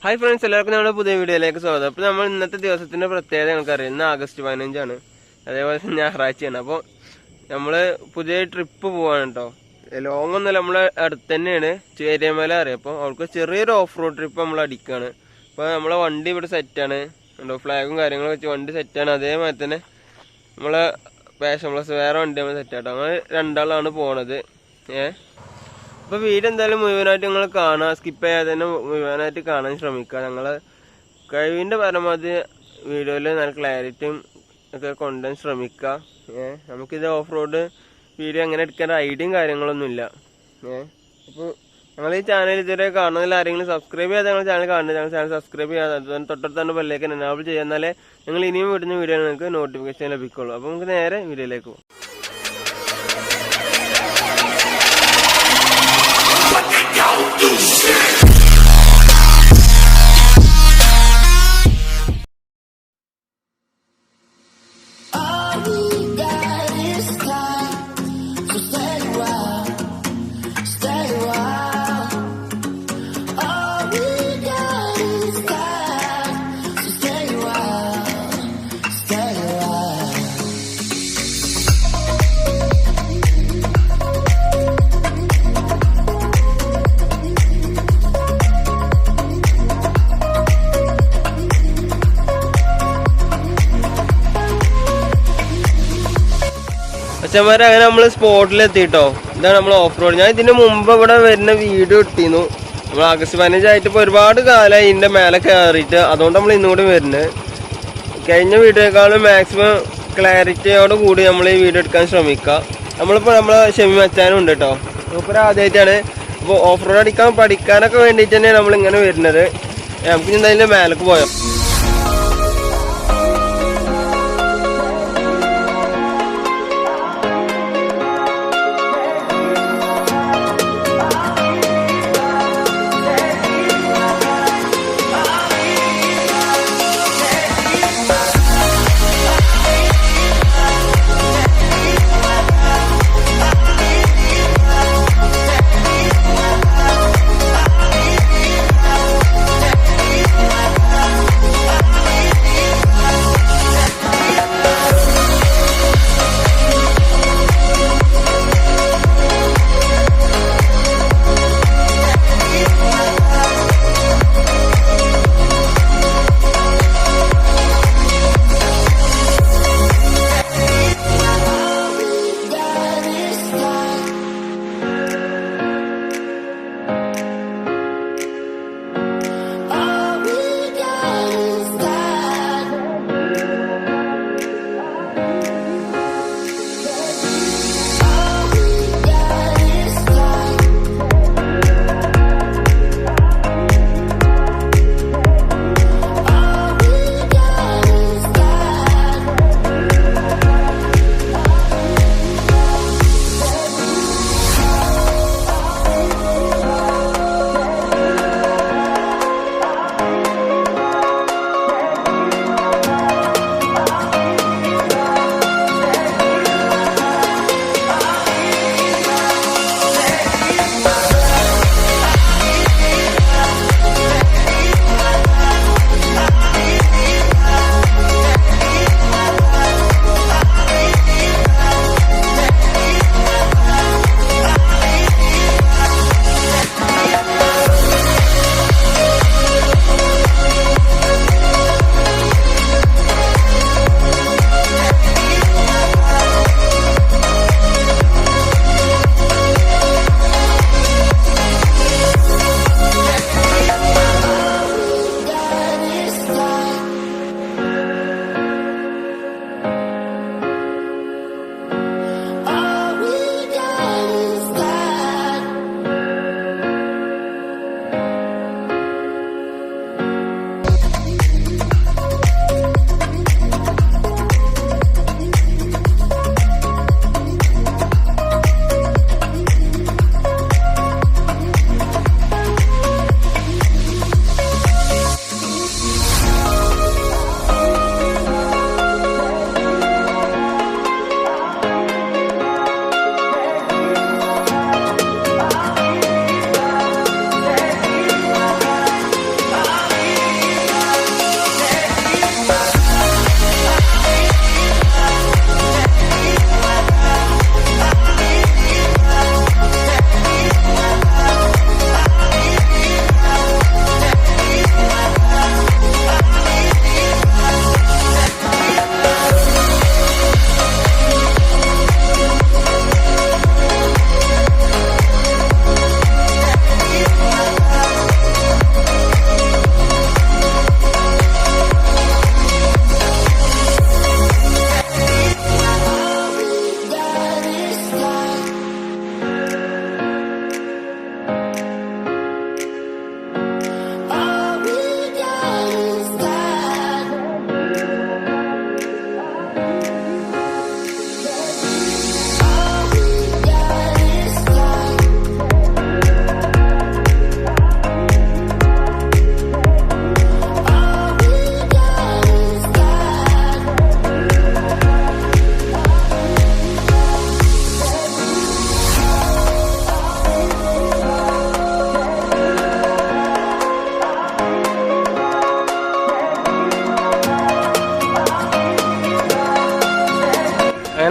Hi friends, എല്ലാവർക്കും നമ്മുടെ പുതിയ വീഡിയോയിലേക്ക് സ്വാഗതം. അപ്പോൾ നമ്മൾ ഇന്നത്തെ ദിവസത്തിൻ്റെ പ്രത്യേകത ഞങ്ങൾക്കറിയാം. ഇന്ന് ആഗസ്റ്റ് 15 അതേപോലെ തന്നെ ഞായറാഴ്ചയാണ്. അപ്പോൾ നമ്മൾ പുതിയ ട്രിപ്പ് പോവാണ് കേട്ടോ. ലോങ് ഒന്നുമല്ല, നമ്മളെ അടുത്ത് തന്നെയാണ്, ചേരിയമല അറിയാം. അപ്പോൾ അവൾക്ക് ചെറിയൊരു ഓഫ് റോഡ് ട്രിപ്പ് നമ്മൾ അടിക്കുകയാണ്. അപ്പോൾ നമ്മളെ വണ്ടി ഇവിടെ സെറ്റാണ് കേട്ടോ, ഫ്ലാഗും കാര്യങ്ങളും വെച്ച് വണ്ടി സെറ്റാണ്. അതേമാതിരി തന്നെ നമ്മളെ പാഷൻ പ്ലസ് വേറെ വണ്ടി നമ്മൾ സെറ്റാട്ടോ. നമ്മൾ രണ്ടാളാണ് പോണത്. അപ്പോൾ വീഡിയോ എന്തായാലും മുഴുവനായിട്ട് നിങ്ങൾ കാണുക, സ്കിപ്പ് ചെയ്യാതെ തന്നെ മുഴുവനായിട്ട് കാണാൻ ശ്രമിക്കുക. ഞങ്ങൾ കഴിവിൻ്റെ പരമാവധി വീഡിയോയിൽ നല്ല ക്ലാരിറ്റിയും ഒക്കെ കൊണ്ടുവരാൻ ശ്രമിക്കുക. നമുക്കിത് ഓഫ് റോഡ് വീഡിയോ അങ്ങനെ എടുക്കേണ്ട ഐഡിയയും കാര്യങ്ങളൊന്നുമില്ല. അപ്പോൾ ഞങ്ങൾ ഈ ചാനൽ ഇതുവരെ കാണുന്നതിൽ ആരെങ്കിലും സബ്സ്ക്രൈബ് ചെയ്യാതെ ഞങ്ങൾ ചാനൽ കാണുന്നത്, ഞങ്ങൾ ചാനൽ സബ്സ്ക്രൈബ് ചെയ്യാതെ തൊട്ടടുത്ത് തന്നെ ബെല്ലേക്ക് എനാബിൾ ചെയ്യുക. എന്നാലേ ഞങ്ങൾ ഇനിയും വിടുന്ന വീഡിയോ നിങ്ങൾക്ക് നോട്ടിഫിക്കേഷൻ ലഭിക്കുള്ളൂ. അപ്പോൾ നമുക്ക് നേരെ വീഡിയോയിലേക്ക് പോകും. അച്ഛന്മാരെ അങ്ങനെ നമ്മൾ സ്പോട്ടിലെത്തിട്ടോ. ഇതാണ് നമ്മൾ ഓഫ് റോഡ്. ഞാൻ ഇതിന് മുമ്പ് ഇവിടെ വരുന്ന വീഡിയോ ഇട്ടിരുന്നു. നമ്മൾ ആഗസ്റ്റ് 15 ആയിട്ട് ഇപ്പോൾ ഒരുപാട് കാലമായി ഇതിൻ്റെ മേലെ കയറിയിട്ട്. അതുകൊണ്ട് നമ്മൾ ഇന്നുകൂടി വരുന്നത്. കഴിഞ്ഞ വീഡിയോക്കാളും മാക്സിമം ക്ലാരിറ്റിയോട് കൂടി നമ്മൾ ഈ വീഡിയോ എടുക്കാൻ ശ്രമിക്കുക. നമ്മളിപ്പോൾ നമ്മളെ ഷെമി മച്ചാനും ഉണ്ട് കേട്ടോ. ഇപ്പോൾ ആദ്യമായിട്ടാണ്. അപ്പോൾ ഓഫ് റോഡ് പഠിക്കാനൊക്കെ വേണ്ടിയിട്ട് തന്നെയാണ് നമ്മളിങ്ങനെ വരുന്നത്. നമുക്ക് ഇന്ന് അതിൻ്റെ മേലേക്ക് പോയോ.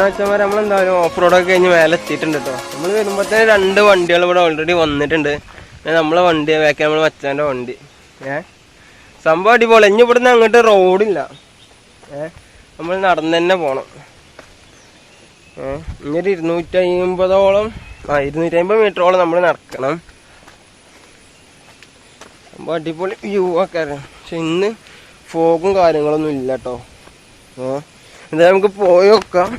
വെച്ചാൽ നമ്മളെന്തായാലും ഓഫ് റോഡൊക്കെ കഴിഞ്ഞ് മേലെ എത്തിയിട്ടുണ്ട് കേട്ടോ. നമ്മൾ വരുമ്പോഴത്തേന് 2 വണ്ടികൾ ഇവിടെ ഓൾറെഡി വന്നിട്ടുണ്ട്. നമ്മളെ വണ്ടി വേക്കെ നമ്മൾ വച്ചാൻ്റെ വണ്ടി. സംഭവം അടിപൊളി. ഇനി ഇവിടുന്ന് അങ്ങോട്ട് റോഡില്ല. നമ്മൾ നടന്ന് തന്നെ പോകണം. ഇങ്ങനൊരു 250 മീറ്ററോളം നമ്മൾ നടക്കണം. സംഭവം അടിപൊളി വ്യൂ ഒക്കെ. പക്ഷെ ഇന്ന് ഫോഗും കാര്യങ്ങളൊന്നും ഇല്ല കേട്ടോ. എന്തായാലും നമുക്ക് പോയി നോക്കാം.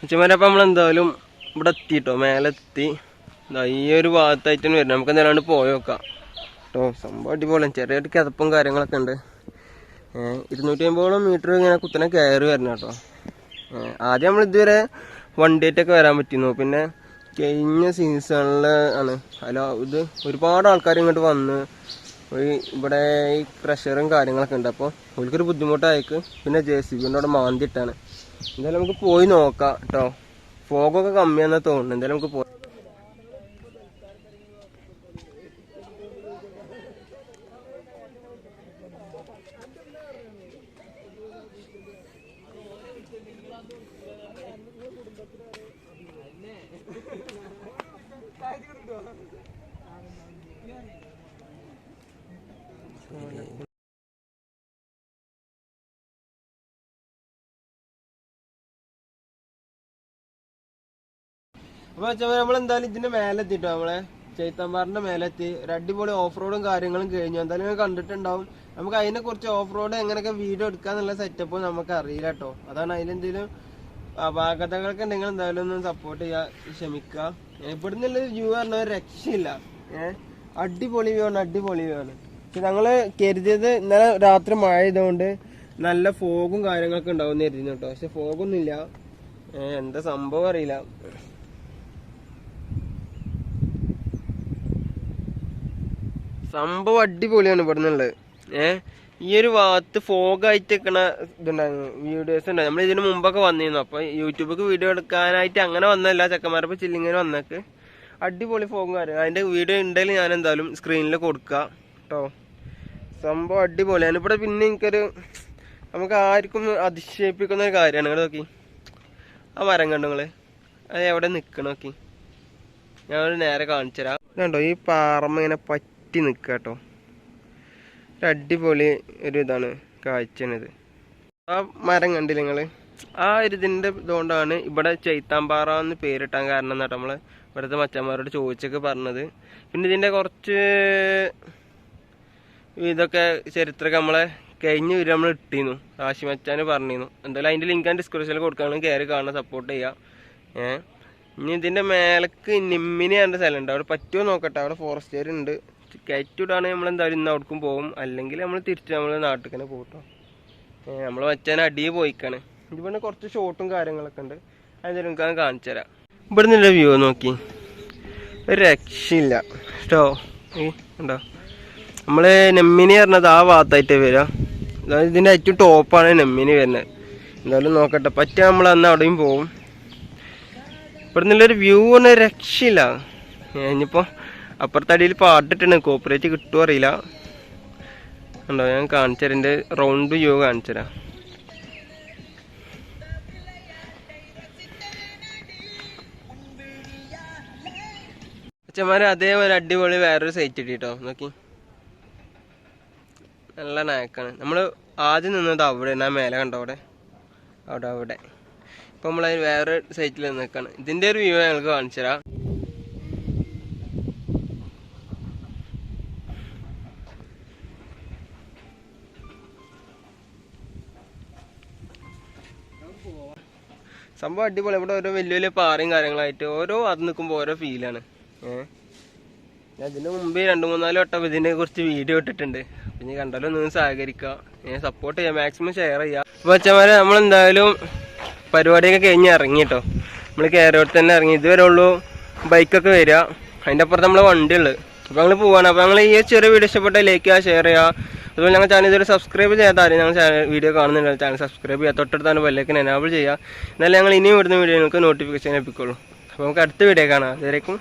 അച്ഛന്മാരപ്പം നമ്മളെന്തായാലും ഇവിടെ എത്തിട്ടോ, മേലെ എത്തി. ഈ ഒരു ഭാഗത്തായിട്ടാണ് വരുന്നത്. നമുക്ക് എന്തായാലും പോയി നോക്കാം കേട്ടോ. സംഭവം അടിപൊളി. ചെറിയൊരു കിതപ്പും കാര്യങ്ങളൊക്കെ ഉണ്ട്. 250 മീറ്റർ ഇങ്ങനെ കുത്തനെ കയറി വരണം കേട്ടോ. ആദ്യം നമ്മൾ ഇതുവരെ വണ്ടിയായിട്ടൊക്കെ വരാൻ പറ്റിയിരുന്നു. പിന്നെ കഴിഞ്ഞ സീസണിൽ ആണ് ഇത് ഒരുപാട് ആൾക്കാർ ഇങ്ങോട്ട് വന്ന് ഇവിടെ ഈ പ്രഷറും കാര്യങ്ങളൊക്കെ ഉണ്ട്. അപ്പോൾ അവർക്കൊരു ബുദ്ധിമുട്ടായിക്ക് പിന്നെ JCB അവിടെ മാന്തിയിട്ടാണ്. എന്തായാലും നമുക്ക് പോയി നോക്കാം കേട്ടോ. ഫോഗൊക്കെ കമ്മിയാന്നാ തോന്നുന്നു. എന്തായാലും നമുക്ക് പോയി അപ്പൊ നമ്മളെന്തായാലും ഇതിന്റെ മേലെ എത്തിട്ടോ. നമ്മളെ ചൈത്താമ്പാറിന്റെ മേലെ എത്തി. ഒരു അടിപൊളി ഓഫ് റോഡും കാര്യങ്ങളും കഴിഞ്ഞു. എന്തായാലും നിങ്ങൾ കണ്ടിട്ടുണ്ടാവും. നമുക്ക് അതിനെ കുറിച്ച് ഓഫ് റോഡ് എങ്ങനെയൊക്കെ വീഡിയോ എടുക്കാന്നുള്ള സെറ്റപ്പ് നമുക്ക് അറിയില്ല കേട്ടോ. അതാണ് അതിലെന്തെങ്കിലും അപാകതകളൊക്കെ ഉണ്ടെങ്കിൽ എന്തായാലും ഒന്ന് സപ്പോർട്ട് ചെയ്യാ, ക്ഷമിക്കുക. ഇവിടുന്നുള്ള വ്യൂ പറഞ്ഞ ഒരു രക്ഷയില്ല. അടിപൊളി വ്യൂ ആണ്, അടിപൊളി വ്യൂ ആണ്. പക്ഷെ ഞങ്ങള് കരുതിയത് ഇന്നലെ രാത്രി മഴ ചെയ്തുകൊണ്ട് നല്ല ഫോഗും കാര്യങ്ങളൊക്കെ ഉണ്ടാവും കരുതിയിരുന്നു കേട്ടോ. പക്ഷെ ഫോഗൊന്നും ഇല്ല. എന്താ സംഭവം അറിയില്ല. സംഭവം അടിപൊളിയാണ് ഇവിടെ നിന്നുള്ളത്. ഈ ഒരു ഭാഗത്ത് ഫോഗായിട്ട് നിൽക്കണ ഇതുണ്ടായിരുന്നു, വീഡിയോസ് ഉണ്ടായിരുന്നു. നമ്മൾ ഇതിന് മുമ്പൊക്കെ വന്നിരുന്നു. അപ്പൊ യൂട്യൂബിലേക്ക് വീഡിയോ എടുക്കാനായിട്ട് അങ്ങനെ വന്നല്ല, ചെക്കന്മാരപ്പോൾ ചില്ലിങ്ങനെ വന്നേക്ക്. അടിപൊളി ഫോഗും കാര്യം. അതിന്റെ വീഡിയോ ഉണ്ടെങ്കിൽ ഞാൻ എന്തായാലും സ്ക്രീനിൽ കൊടുക്കാം കേട്ടോ. സംഭവം അടിപൊളിയാണ്. ഇവിടെ പിന്നെ നമുക്ക് ആർക്കും അതിശയിപ്പിക്കുന്ന ഒരു കാര്യമാണ്. ഇവിടെ നോക്കി ആ മരം കണ്ടു നിങ്ങള്, അത് എവിടെ നിൽക്കണം നോക്കി. ഞാൻ നേരെ കാണിച്ചു തരാം. കണ്ടോ ഈ പാറമ്മ ഇങ്ങനെ പറ്റി നിൽക്കുക കേട്ടോ. അടിപൊളി ഒരു ഇതാണ് കാഴ്ചയാണിത്. ആ മരം കണ്ടില്ല നിങ്ങള്, ആ ഒരു ഇതിന്റെ ഇതുകൊണ്ടാണ് ഇവിടെ ചൈത്താമ്പാറ എന്ന് പേരിട്ടാൻ കാരണം എന്നാട്ടോ നമ്മള് ഇവിടുത്തെ മച്ചന്മാരോട് ചോദിച്ചൊക്കെ പറഞ്ഞത്. പിന്നെ ഇതിന്റെ കുറച്ച് ഇതൊക്കെ ചരിത്രമൊക്കെ നമ്മളെ കഴിഞ്ഞ വീഡിയോ നമ്മൾ ഇട്ടിരുന്നു, റാശി മച്ചാന് പറഞ്ഞിരുന്നു. എന്തായാലും അതിന്റെ ലിങ്ക് ഞാൻ ഡിസ്ക്രിപ്ഷനിൽ കൊടുക്കുകയാണെങ്കിൽ കയറി കാണാൻ സപ്പോർട്ട് ചെയ്യാം. ഇനി ഇതിന്റെ മേലക്ക് നിമ്മിനി എന്റെ സ്ഥലം ഉണ്ട്, അവിടെ പറ്റുമോ നോക്കട്ടെ. അവിടെ ഫോറസ്റ്റ് ഏരിയ ഉണ്ട്. കയറ്റിവിടാണെങ്കിൽ നമ്മളെന്തായാലും ഇന്ന് അവിടേക്കും പോകും, അല്ലെങ്കിൽ നമ്മൾ തിരിച്ച് നമ്മൾ നാട്ടിൽ തന്നെ പോകട്ടോ. നമ്മൾ വച്ചാൻ അടിയിൽ പോയിക്കാണ്. ഇവിടെ കുറച്ച് ഷോട്ടും കാര്യങ്ങളൊക്കെ ഉണ്ട്, അതിന് നിങ്ങൾക്ക് കാണിച്ചു തരാം. ഇവിടെ നിന്നുള്ള വ്യൂ നോക്കി, ഒരു രക്ഷയില്ല കേട്ടോ. ഉണ്ടോ നമ്മൾ നെമ്മിനി പറഞ്ഞത് ആ ഭാഗത്തായിട്ട് വരിക. അതായത് ഇതിൻ്റെ ഏറ്റവും ടോപ്പാണ് നെമ്മിനി വരുന്നത്. എന്തായാലും നോക്കട്ടെ, പറ്റുക നമ്മൾ അന്ന് അവിടെയും പോകും. ഇവിടെ നിന്നുള്ളൊരു വ്യൂ പറഞ്ഞ രക്ഷയില്ല. ഇനിയിപ്പോൾ അപ്പുറത്തടിയിൽ പാട്ടിട്ടാണ്, കോപ്പറേറ്റ് കിട്ടുമോ അറിയില്ല. ഉണ്ടോ ഞാൻ കാണിച്ചു തരാം, എൻ്റെ റൗണ്ട് വ്യൂ കാണിച്ചു തരാം. അച്ഛന്മാരെ അതേപോലെ അടിപൊളി വേറൊരു സൈറ്റ് ഇട്ടിട്ടോ നോക്കി, നല്ല നായക്കാണ്. നമ്മൾ ആദ്യം നിന്നത് അവിടെ, ആ മേലെ കണ്ടോ അവിടെ അവിടെ അവിടെ. ഇപ്പം നമ്മൾ വേറെ സൈറ്റിൽ നിൽക്കാണ്. ഇതിൻ്റെ ഒരു വ്യൂ ഞങ്ങൾക്ക് കാണിച്ചു തരാം. സംഭവം അടിപൊളി. ഇവിടെ ഓരോ വലിയ വലിയ പാറയും കാര്യങ്ങളായിട്ട് ഓരോ അത് നിൽക്കുമ്പോൾ ഓരോ ഫീലാണ്. അതിന് മുമ്പ് 2-3-4 വട്ടം ഇതിനെ കുറിച്ച് വീഡിയോ ഇട്ടിട്ടുണ്ട്. പിന്നെ കണ്ടാലും ഒന്ന് സഹകരിക്കുക, സപ്പോർട്ട് ചെയ്യുക, മാക്സിമം ഷെയർ ചെയ്യുക. അപ്പോൾ അച്ഛന്മാരെ നമ്മളെന്തായാലും പരിപാടിയൊക്കെ കഴിഞ്ഞ് ഇറങ്ങി കേട്ടോ. നമ്മൾ കയറിയോട്ട് തന്നെ ഇറങ്ങി. ഇതുവരെ ഉള്ളൂ ബൈക്കൊക്കെ വരിക, അതിൻ്റെ അപ്പുറത്ത് നമ്മളെ വണ്ടി ഉള്ളത്. അപ്പോൾ ഞങ്ങൾ പോവാണ്. അപ്പോൾ ഞങ്ങൾ ഈ ചെറിയ വീഡിയോ ഇഷ്ടപ്പെട്ടാൽ ലൈക്ക് ചെയ്യുക, ഷെയർ ചെയ്യുക. അതുപോലെ ഞങ്ങൾ ചാനൽ ഇതുവരെ സബ്സ്ക്രൈബ് ചെയ്യാത്ത ഞങ്ങൾ വീഡിയോ കാണുന്നുണ്ട്, ചാനൽ സബ്സ്ക്രൈബ് ചെയ്യുക, തൊട്ടടുത്താണ് ബെല്ലൈക്കൻ എനാബിൾ ചെയ്യുക. എന്നാലും ഞങ്ങൾ ഇനിയും ഇവിടുന്ന് വീഡിയോ നിങ്ങൾക്ക് നോട്ടിഫിക്കേഷൻ ലഭിക്കുള്ളൂ. അപ്പോൾ നമുക്ക് അടുത്ത വീഡിയോ കാണാം. അതുവരേക്കും